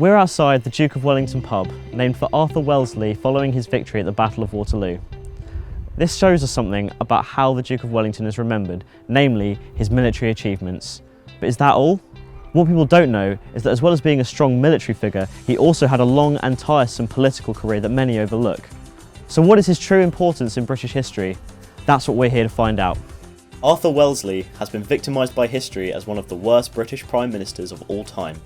We're outside the Duke of Wellington pub, named for Arthur Wellesley following his victory at the Battle of Waterloo. This shows us something about how the Duke of Wellington is remembered, namely his military achievements. But is that all? What people don't know is that as well as being a strong military figure, he also had a long and tiresome political career that many overlook. So what is his true importance in British history? That's what we're here to find out. Arthur Wellesley has been victimised by history as one of the worst British Prime Ministers of all time.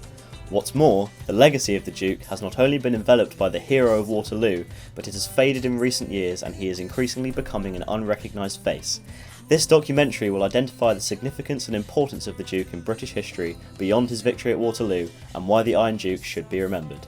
What's more, the legacy of the Duke has not only been enveloped by the hero of Waterloo, but it has faded in recent years and he is increasingly becoming an unrecognised face. This documentary will identify the significance and importance of the Duke in British history beyond his victory at Waterloo and why the Iron Duke should be remembered.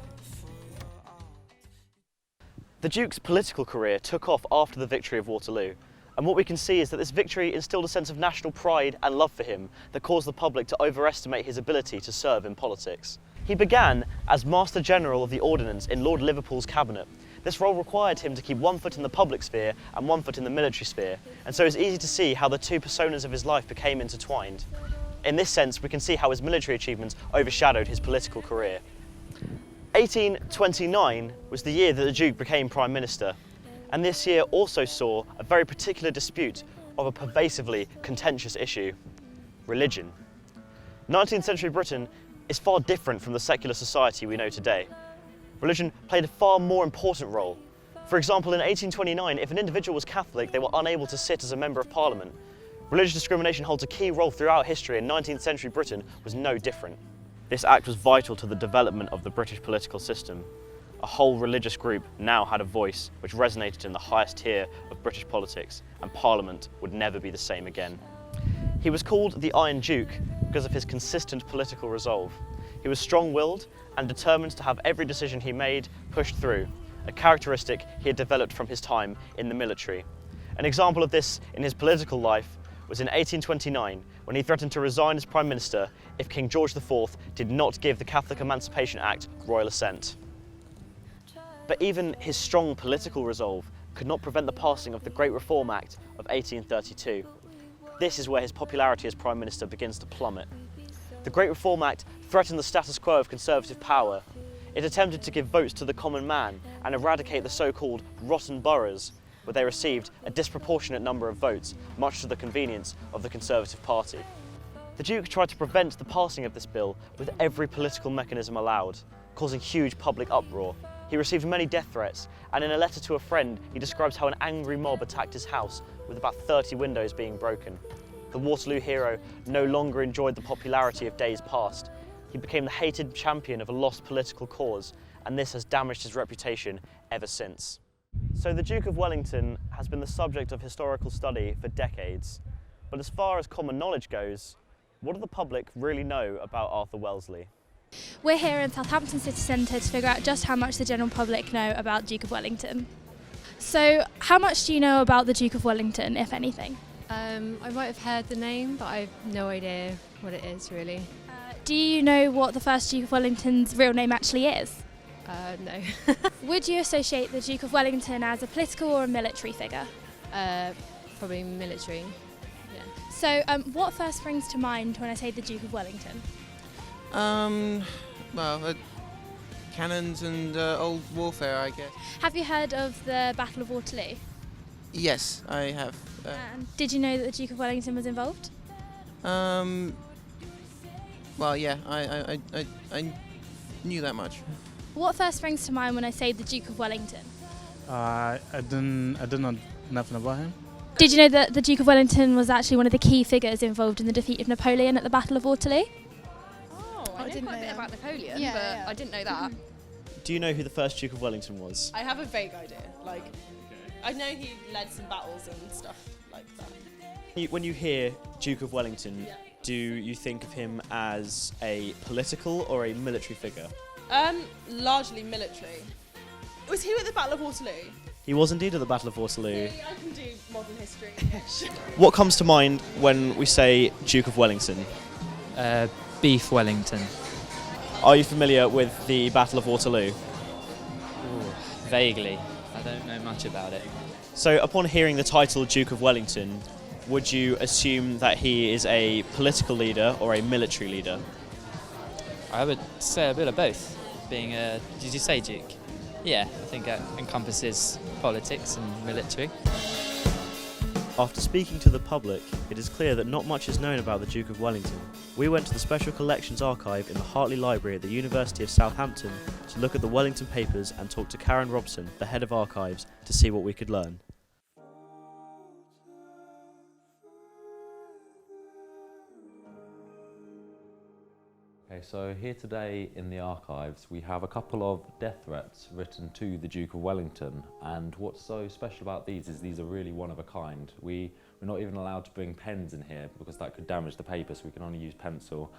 The Duke's political career took off after the victory of Waterloo, and what we can see is that this victory instilled a sense of national pride and love for him that caused the public to overestimate his ability to serve in politics. He began as Master General of the Ordnance in Lord Liverpool's cabinet. This role required him to keep one foot in the public sphere and one foot in the military sphere, and so it's easy to see how the two personas of his life became intertwined. In this sense, we can see how his military achievements overshadowed his political career. 1829 was the year that the Duke became Prime Minister, and this year also saw a very particular dispute of a pervasively contentious issue: religion. 19th century Britain is far different from the secular society we know today. Religion played a far more important role. For example, in 1829, if an individual was Catholic, they were unable to sit as a member of Parliament. Religious discrimination holds a key role throughout history, and 19th century Britain was no different. This act was vital to the development of the British political system. A whole religious group now had a voice which resonated in the highest tier of British politics, and Parliament would never be the same again. He was called the Iron Duke because of his consistent political resolve. He was strong-willed and determined to have every decision he made pushed through, a characteristic he had developed from his time in the military. An example of this in his political life was in 1829, when he threatened to resign as Prime Minister if King George IV did not give the Catholic Emancipation Act royal assent. But even his strong political resolve could not prevent the passing of the Great Reform Act of 1832. This is where his popularity as Prime Minister begins to plummet. The Great Reform Act threatened the status quo of Conservative power. It attempted to give votes to the common man and eradicate the so-called rotten boroughs, where they received a disproportionate number of votes, much to the convenience of the Conservative Party. The Duke tried to prevent the passing of this bill with every political mechanism allowed, causing huge public uproar. He received many death threats, and in a letter to a friend, he describes how an angry mob attacked his house, with about 30 windows being broken. The Waterloo hero no longer enjoyed the popularity of days past. He became the hated champion of a lost political cause, and this has damaged his reputation ever since. So the Duke of Wellington has been the subject of historical study for decades. But as far as common knowledge goes, what do the public really know about Arthur Wellesley? We're here in Southampton City Centre to figure out just how much the general public know about Duke of Wellington. So, how much do you know about the Duke of Wellington, if anything? I might have heard the name, but I've no idea what it is really. Do you know what the first Duke of Wellington's real name actually is? No. Would you associate the Duke of Wellington as a political or a military figure? Probably military. Yeah. So, what first springs to mind when I say the Duke of Wellington? Cannons and old warfare, I guess. Have you heard of the Battle of Waterloo? Yes, I have. Did you know that the Duke of Wellington was involved? Well, yeah, I knew that much. What first springs to mind when I say the Duke of Wellington? I don't know nothing about him. Did you know that the Duke of Wellington was actually one of the key figures involved in the defeat of Napoleon at the Battle of Waterloo? I know quite a bit about Napoleon, I didn't know that. Do you know who the first Duke of Wellington was? I have a vague idea. I know he led some battles and stuff like that. When you hear Duke of Wellington, do you think of him as a political or a military figure? Largely military. Was he at the Battle of Waterloo? He was indeed at the Battle of Waterloo. I can do modern history. What comes to mind when we say Duke of Wellington? Beef Wellington. Are you familiar with the Battle of Waterloo? Ooh, vaguely. I don't know much about it. So upon hearing the title Duke of Wellington, would you assume that he is a political leader or a military leader? I would say a bit of both. being a, did you say Duke? Yeah, I think that encompasses politics and military. After speaking to the public, it is clear that not much is known about the Duke of Wellington. We went to the Special Collections Archive in the Hartley Library at the University of Southampton to look at the Wellington papers and talk to Karen Robson, the head of archives, to see what we could learn. Okay, so here today in the archives we have a couple of death threats written to the Duke of Wellington, and what's so special about these is these are really one of a kind. We're not even allowed to bring pens in here because that could damage the paper, so we can only use pencil.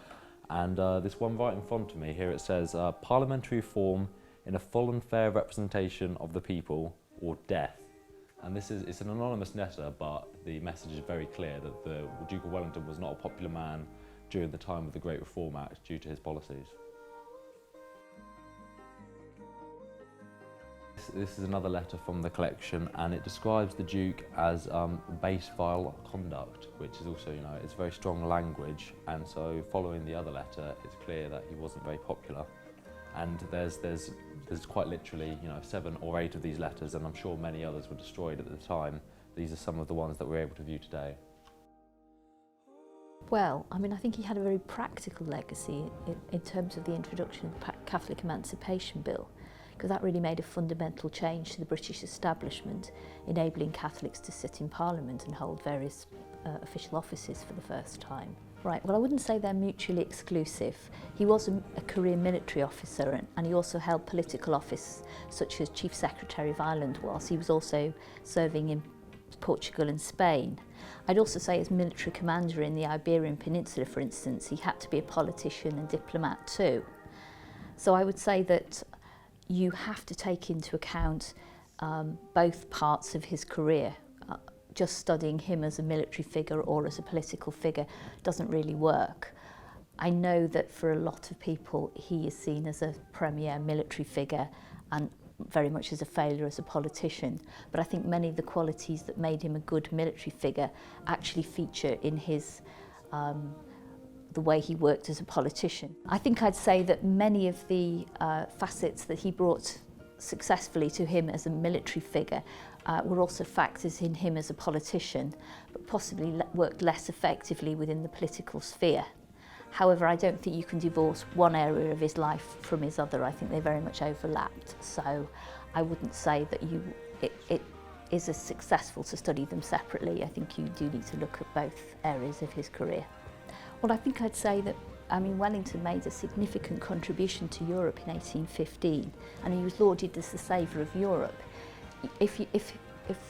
And this one right in front of me here, it says parliamentary reform in a full and fair representation of the people, or death. And it's an anonymous letter, but the message is very clear that the Duke of Wellington was not a popular man during the time of the Great Reform Act due to his policies. This is another letter from the collection, and it describes the Duke as base, vile conduct, which is also, it's very strong language, and so following the other letter, it's clear that he wasn't very popular. And there's quite literally, 7 or 8 of these letters, and I'm sure many others were destroyed at the time. These are some of the ones that we're able to view today. Well, I think he had a very practical legacy in terms of the introduction of the Catholic Emancipation Bill, because that really made a fundamental change to the British establishment, enabling Catholics to sit in Parliament and hold various official offices for the first time. Right, well, I wouldn't say they're mutually exclusive. He was a career military officer, and he also held political office such as Chief Secretary of Ireland, whilst he was also serving in Portugal and Spain. I'd also say as military commander in the Iberian Peninsula, for instance, he had to be a politician and diplomat too. So I would say that you have to take into account both parts of his career. Just studying him as a military figure or as a political figure doesn't really work. I know that for a lot of people he is seen as a premier military figure and very much as a failure as a politician, but I think many of the qualities that made him a good military figure actually feature in his the way he worked as a politician. I think I'd say that many of the facets that he brought successfully to him as a military figure were also factors in him as a politician, but possibly worked less effectively within the political sphere. However, I don't think you can divorce one area of his life from his other. I think they very much overlapped. So I wouldn't say that it is as successful to study them separately. I think you do need to look at both areas of his career. Well, I think I'd say that, Wellington made a significant contribution to Europe in 1815, and he was lauded as the saviour of Europe. If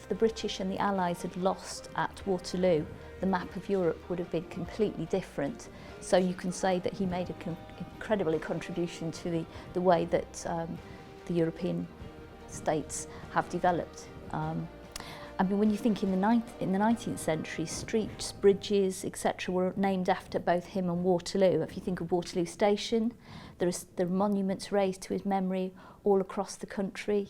the British and the Allies had lost at Waterloo, the map of Europe would have been completely different. So you can say that he made an incredible contribution to the way that the European states have developed. When you think in the 19th century, streets, bridges, etc. were named after both him and Waterloo. If you think of Waterloo Station, there are monuments raised to his memory all across the country.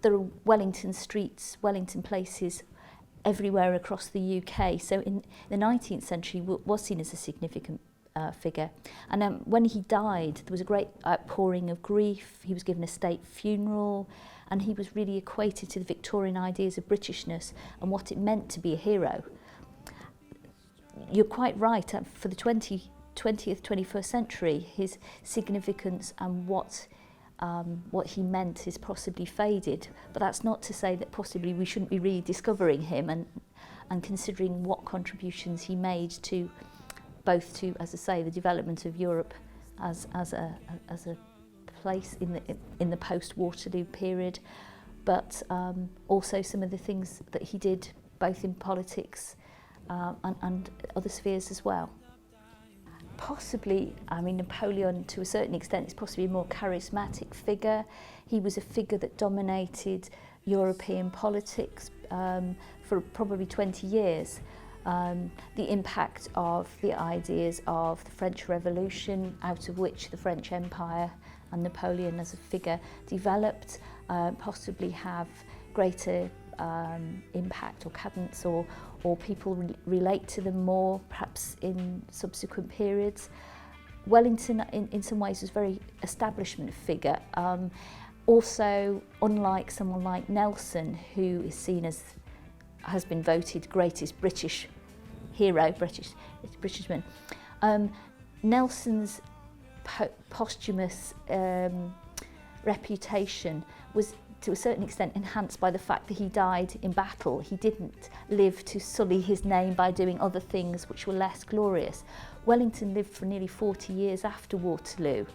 There are Wellington streets, Wellington places everywhere across the UK. So in the 19th century was seen as a significant figure. And when he died, there was a great outpouring of grief. He was given a state funeral, and he was really equated to the Victorian ideas of Britishness and what it meant to be a hero. You're quite right, for the 20th, 21st century, his significance and what he meant is possibly faded, but that's not to say that possibly we shouldn't be rediscovering him and considering what contributions he made to both to, as I say, the development of Europe as a place in the post-Waterloo period, but also some of the things that he did both in politics and other spheres as well. Possibly, Napoleon to a certain extent is possibly a more charismatic figure. He was a figure that dominated European politics for probably 20 years. The impact of the ideas of the French Revolution, out of which the French Empire and Napoleon as a figure developed, possibly have greater impact or cadence, or people relate to them more perhaps in subsequent periods. Wellington in some ways was a very establishment figure. Also, unlike someone like Nelson, who is seen as, has been voted greatest British hero, Britishman, Nelson's posthumous reputation was to a certain extent enhanced by the fact that he died in battle. He didn't live to sully his name by doing other things which were less glorious. Wellington lived for nearly 40 years after Waterloo,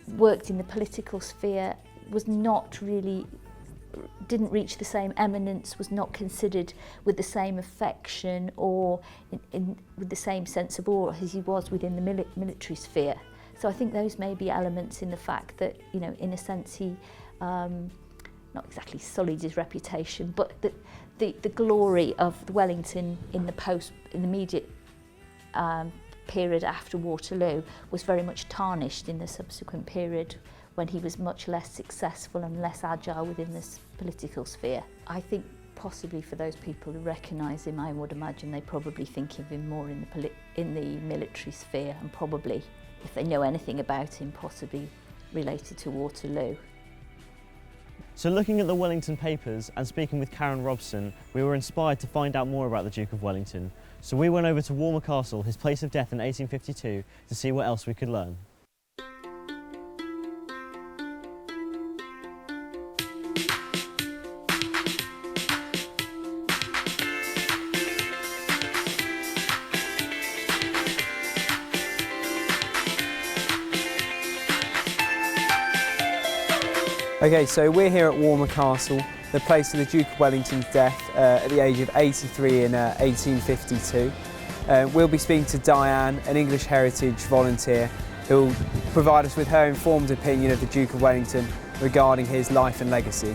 worked in the political sphere, was not really, didn't reach the same eminence, was not considered with the same affection or with the same sense of awe as he was within the military sphere. So I think those may be elements in the fact that, you know, in a sense he not exactly sullied his reputation, but the glory of Wellington in the immediate period after Waterloo was very much tarnished in the subsequent period when he was much less successful and less agile within this political sphere. I think possibly for those people who recognise him, I would imagine they probably think of him more in the military sphere, and probably, if they know anything about him, possibly related to Waterloo. So looking at the Wellington papers and speaking with Karen Robson, we were inspired to find out more about the Duke of Wellington. So we went over to Walmer Castle, his place of death in 1852, to see what else we could learn. Okay, so we're here at Walmer Castle, the place of the Duke of Wellington's death at the age of 83 in 1852. We'll be speaking to Diane, an English heritage volunteer, who will provide us with her informed opinion of the Duke of Wellington regarding his life and legacy.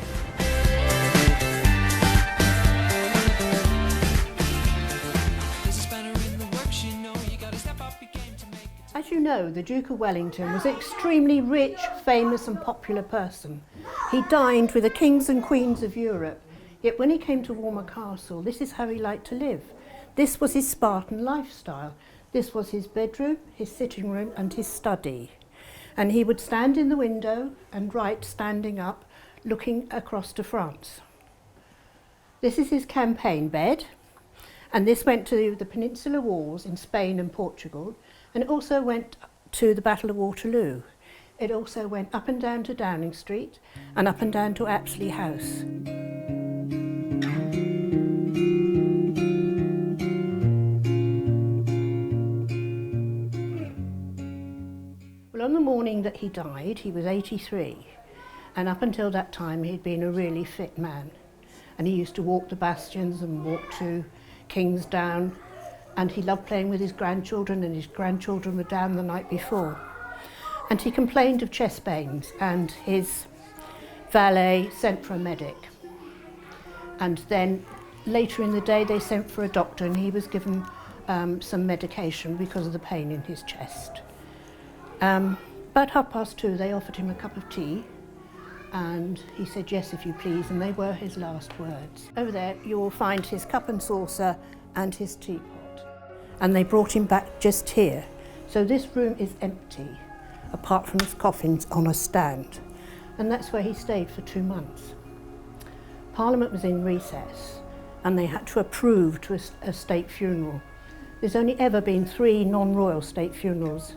As you know, the Duke of Wellington was an extremely rich, famous and popular person. He dined with the kings and queens of Europe, yet when he came to Walmer Castle, this is how he liked to live. This was his Spartan lifestyle. This was his bedroom, his sitting room and his study. And he would stand in the window and write standing up, looking across to France. This is his campaign bed, and this went to the Peninsular Wars in Spain and Portugal, and it also went to the Battle of Waterloo. It also went up and down to Downing Street and up and down to Apsley House. Well, on the morning that he died, he was 83, and up until that time he'd been a really fit man. And he used to walk the bastions and walk to Kingsdown, and he loved playing with his grandchildren, and his grandchildren were down the night before. And he complained of chest pains, and his valet sent for a medic. And then later in the day they sent for a doctor, and he was given some medication because of the pain in his chest. About 2:30 they offered him a cup of tea, and he said, "Yes, if you please," and they were his last words. Over there you will find his cup and saucer and his teapot. And they brought him back just here. So this room is empty, apart from his coffins on a stand. And that's where he stayed for 2 months. Parliament was in recess, and they had to approve to a state funeral. There's only ever been 3 non-royal state funerals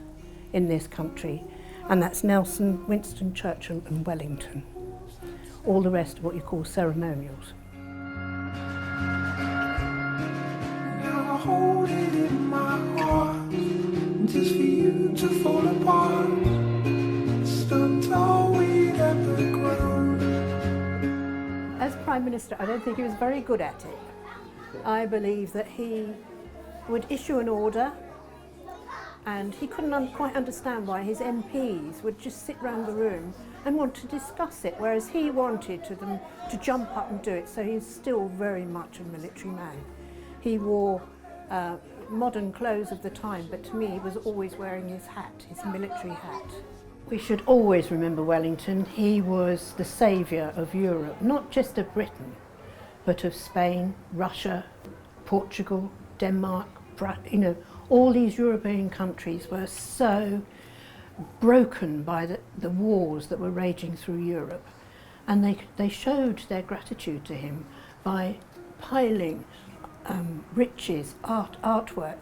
in this country, and that's Nelson, Winston Churchill and Wellington. All the rest are what you call ceremonials. Now I hold it in my heart, just for you to fall apart. Stood tall, we'd ever grown. As Prime Minister, I don't think he was very good at it. I believe that he would issue an order, and he couldn't quite understand why his MPs would just sit round the room and want to discuss it, whereas he wanted them to jump up and do it. So he's still very much a military man. He wore modern clothes of the time, but to me he was always wearing his hat, his military hat. We should always remember Wellington. He was the saviour of Europe, not just of Britain, but of Spain, Russia, Portugal, Denmark, All these European countries were so broken by the wars that were raging through Europe, and they showed their gratitude to him by piling riches, artwork,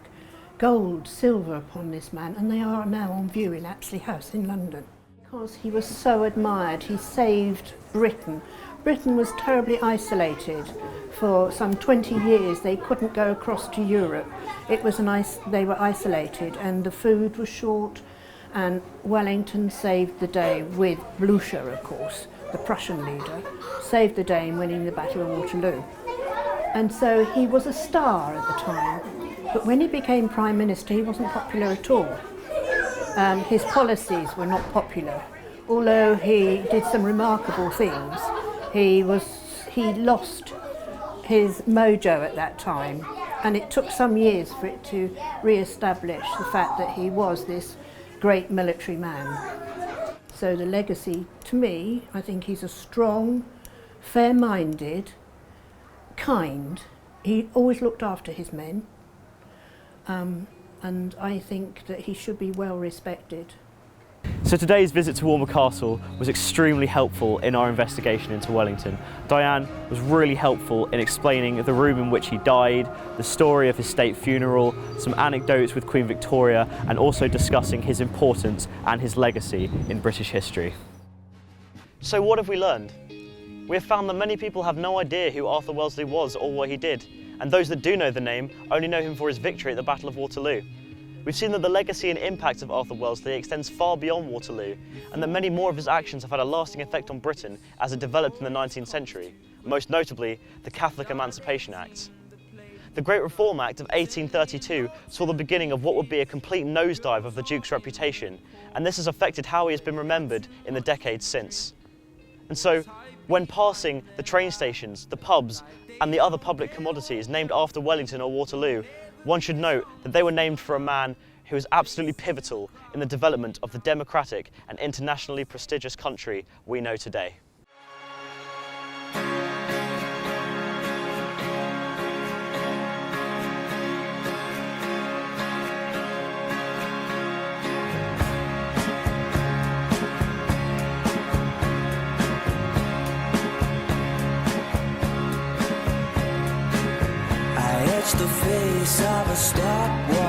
gold, silver upon this man, and they are now on view in Apsley House in London. Because he was so admired, he saved Britain. Britain was terribly isolated. For some 20 years they couldn't go across to Europe. They were isolated and the food was short, and Wellington saved the day with Blucher, of course, the Prussian leader, saved the day in winning the Battle of Waterloo. And so he was a star at the time, but when he became Prime Minister he wasn't popular at all. His policies were not popular. Although he did some remarkable things, he lost his mojo at that time, and it took some years for it to re-establish the fact that he was this great military man. So the legacy, to me, I think he's a strong, fair-minded, kind. He always looked after his men, and I think that he should be well respected. So today's visit to Walmer Castle was extremely helpful in our investigation into Wellington. Diane was really helpful in explaining the room in which he died, the story of his state funeral, some anecdotes with Queen Victoria, and also discussing his importance and his legacy in British history. So what have we learned? We have found that many people have no idea who Arthur Wellesley was or what he did, and those that do know the name only know him for his victory at the Battle of Waterloo. We've seen that the legacy and impact of Arthur Wellesley extends far beyond Waterloo, and that many more of his actions have had a lasting effect on Britain as it developed in the 19th century, most notably the Catholic Emancipation Act. The Great Reform Act of 1832 saw the beginning of what would be a complete nosedive of the Duke's reputation, and this has affected how he has been remembered in the decades since. And so, when passing the train stations, the pubs, and the other public commodities named after Wellington or Waterloo, one should note that they were named for a man who was absolutely pivotal in the development of the democratic and internationally prestigious country we know today. The face of a stopwatch